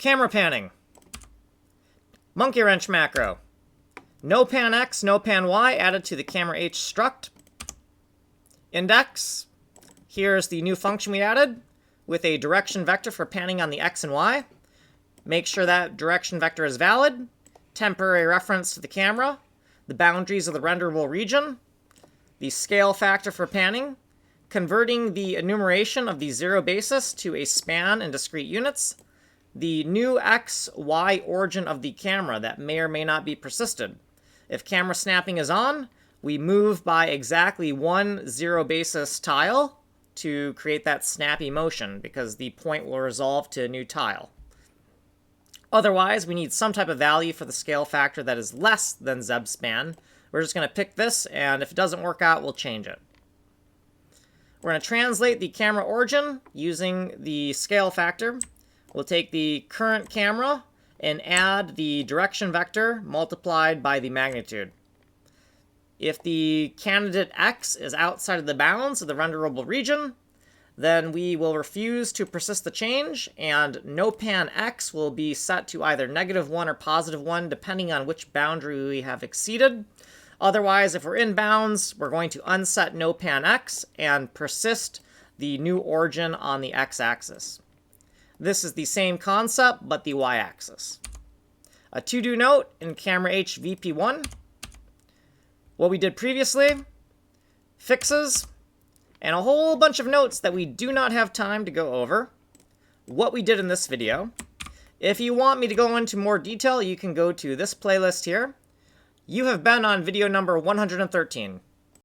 Camera panning. Monkey wrench macro. No pan X, no pan Y added to the camera H struct. Index. Here's the new function we added with a direction vector for panning on the X and Y. Make sure that direction vector is valid. Temporary reference to the camera. The boundaries of the renderable region. The scale factor for panning. Converting the enumeration of the zero basis to a span in discrete units. The new X, Y origin of the camera that may or may not be persisted. If camera snapping is on, we move by exactly one zero basis tile to create that snappy motion because the point will resolve to a new tile. Otherwise, we need some type of value for the scale factor that is less than zspan. We're just going to pick this, and if it doesn't work out, we'll change it. We're going to translate the camera origin using the scale factor. We'll take the current camera and add the direction vector multiplied by the magnitude. If the candidate X is outside of the bounds of the renderable region, then we will refuse to persist the change, and no pan X will be set to either -1 or +1, depending on which boundary we have exceeded. Otherwise, if we're in bounds, we're going to unset no pan X and persist the new origin on the X-axis. This is the same concept, but the Y-axis. A to-do note in Camera H VP1. What we did previously, fixes, and a whole bunch of notes that we do not have time to go over. What we did in this video. If you want me to go into more detail, you can go to this playlist here. You have been on video number 113.